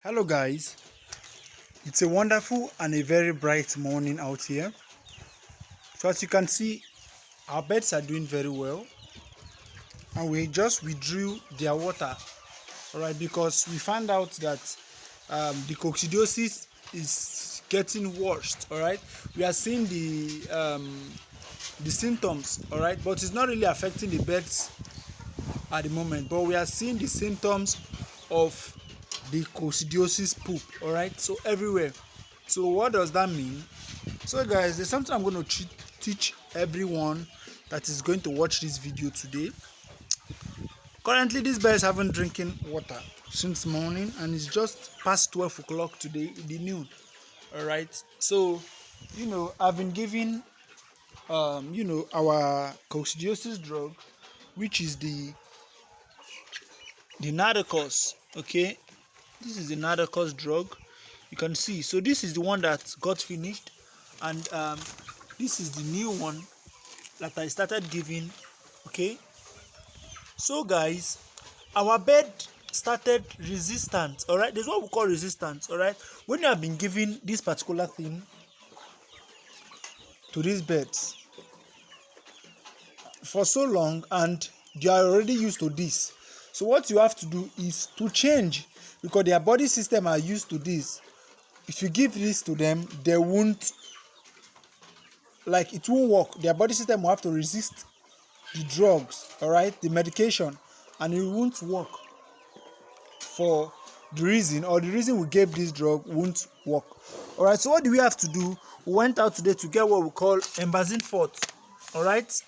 Hello guys, it's a wonderful and a very bright morning out here. So as you can see, our birds are doing very well, and we just withdrew their water, all right, because we found out that the coccidiosis is getting worse. All right, we are seeing the symptoms, all right, but it's not really affecting the birds at the moment, but we are seeing the symptoms of the coccidiosis poop, all right, so everywhere. So what does that mean? So guys, there's something I'm going to teach everyone that is going to watch this video today. Currently these birds haven't drinking water since morning, and it's just past 12 o'clock today in the noon. All right, so I've been giving our coccidiosis drug, which is the Narcos. Okay, this is the Narcos drug. You can see, so this is the one that got finished, and this is the new one that I started giving. Okay, so guys, our bed started resistant. All right, there's what we call resistance. All right, when you have been giving this particular thing to these birds for so long and they are already used to this, so what you have to do is to change, because their body system are used to this. If you give this to them, they won't, like, it won't work. Their body system will have to resist the drugs, all right, the medication, and it won't work for the reason we gave this drug won't work. All right, so what do we have to do? We went out today to get what we call embazine fort. All right,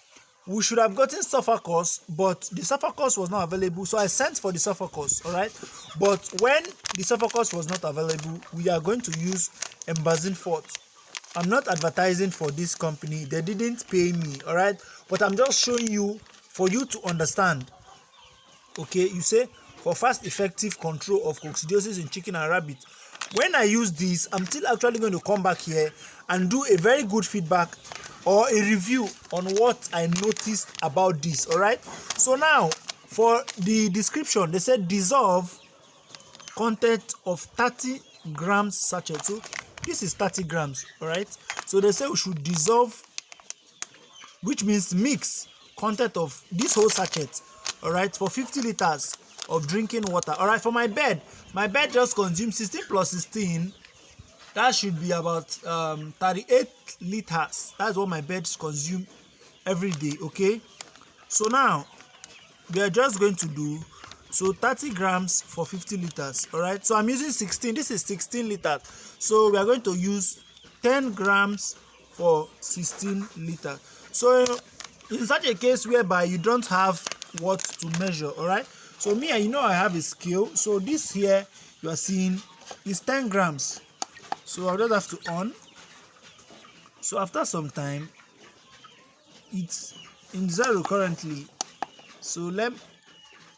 we should have gotten Sophocus, but the Sophocus was not available, so I sent for the Sophocus. All right, but when the Sophocus was not available, we are going to use embazine fort. I'm not advertising for this company, they didn't pay me, all right, but I'm just showing you for you to understand. Okay, you say for fast effective control of coccidiosis in chicken and rabbit. When I use this, I'm still actually going to come back here and do a very good feedback or a review on what I noticed about this. All right, so now for the description, they said dissolve content of 30 grams sachet. So this is 30 grams. All right, so they say we should dissolve, which means mix content of this whole sachet, all right, for 50 liters of drinking water. All right, for my bed just consumes 16 plus 16, that should be about 38 liters. That's what my beds consume every day. Okay, so now we are just going to do 30 grams for 50 liters. All right, so I'm using 16. This is 16 liters, so we are going to use 10 grams for 16 liters. So in such a case whereby you don't have what to measure, all right, so me, I have a scale. So this here you are seeing is 10 grams. So I'll just have to on. So after some time, it's in 0 currently, so let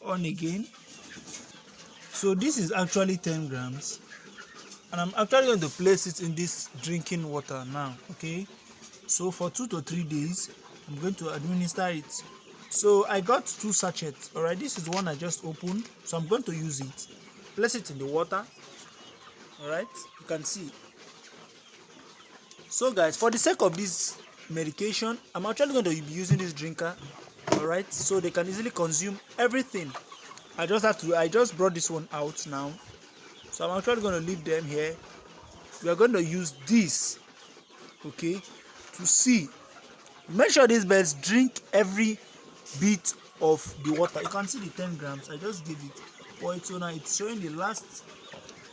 on again. So this is actually 10 grams, and I'm actually going to place it in this drinking water now. Okay, so for 2 to 3 days I'm going to administer it. So I got 2 sachets. All right, this is one I just opened, so I'm going to use it, place it in the water. All right, you can see. So guys, for the sake of this medication, I'm actually going to be using this drinker, all right, so they can easily consume everything. I just brought this one out now, so I'm actually going to leave them here. We are going to use this, okay, to see, make sure these birds drink every bit of the water. You can see the 10 grams I just gave it, but so now it's showing the last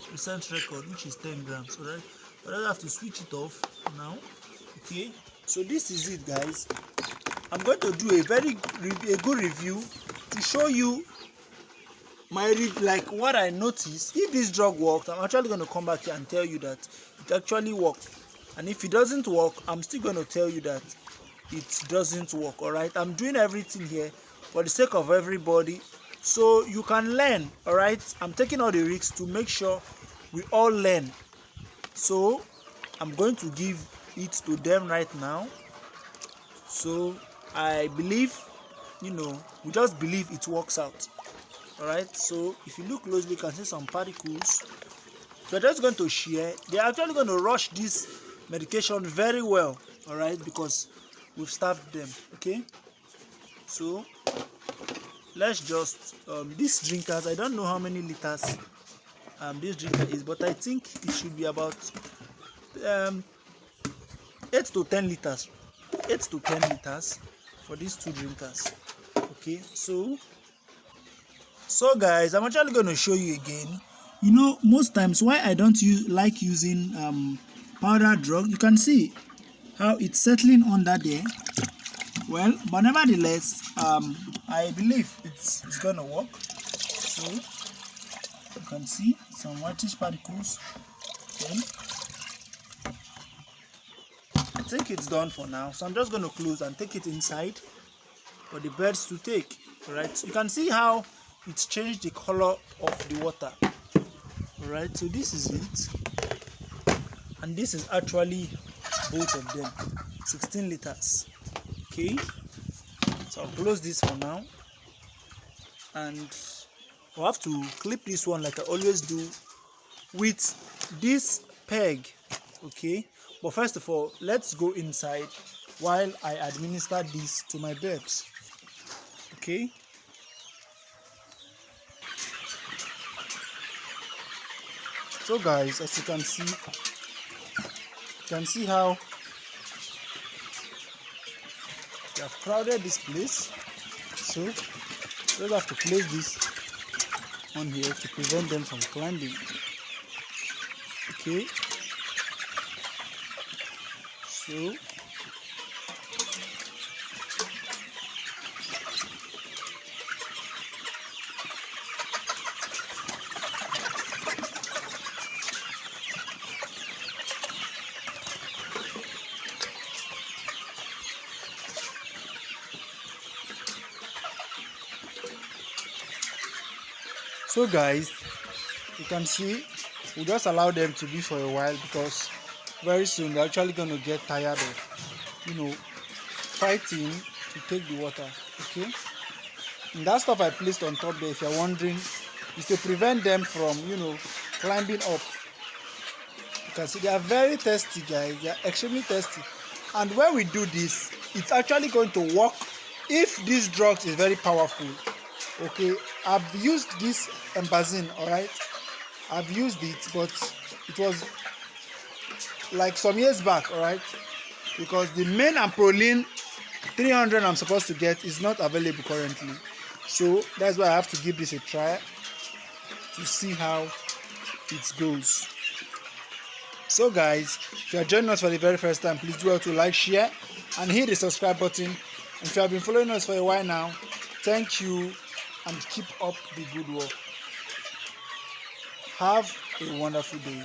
recent record, which is 10 grams. All right, but I have to switch it off now. Okay, so this is it, guys. I'm going to do a good review to show you like what I noticed. If this drug worked, I'm actually going to come back here and tell you that it actually worked, and if it doesn't work, I'm still going to tell you that it doesn't work. All right, I'm doing everything here for the sake of everybody, so you can learn. All right, I'm taking all the risks to make sure we all learn. So I'm going to give it to them right now. So I believe, we just believe it works out. All right, so if you look closely, you can see some particles So we're just going to share. They're actually going to rush this medication very well, all right, because we've starved them. Okay, so let's just these drinkers, I don't know how many liters this drinker is, but I think it should be about 8 to 10 liters, 8 to 10 liters for these two drinkers. Okay, so guys, I'm actually going to show you again. You know, most times why I don't like using powder drug, you can see how it's settling under there. Well, but nevertheless, I believe it's gonna work. So you can see some whitish particles. Okay, I think it's done for now, so I'm just going to close and take it inside for the birds to take. All right, you can see how it's changed the color of the water. All right, so this is it, and this is actually both of them, 16 liters. Okay, so I'll close this for now, and we'll have to clip this one like I always do with this peg. Okay, but first of all, let's go inside while I administer this to my birds. Okay, so guys, as you can see how they have crowded this place. So we'll have to place this on here to prevent them from climbing. Okay, so guys, you can see we just allow them to be for a while, because very soon they're actually going to get tired of, you know, fighting to take the water. Okay, and that stuff I placed on top there, if you're wondering, is to prevent them from, you know, climbing up. You can see they are very thirsty, guys. They are extremely thirsty, and when we do this, it's actually going to work if this drug is very powerful. Okay, I've used this embazine, all right, I've used it, but it was like some years back, all right, because the main amproline 300 I'm supposed to get is not available currently. So that's why I have to give this a try to see how it goes. So guys, if you are joining us for the very first time, please do well to like, share, and hit the subscribe button. And if you have been following us for a while now, thank you, and keep up the good work. Have a wonderful day.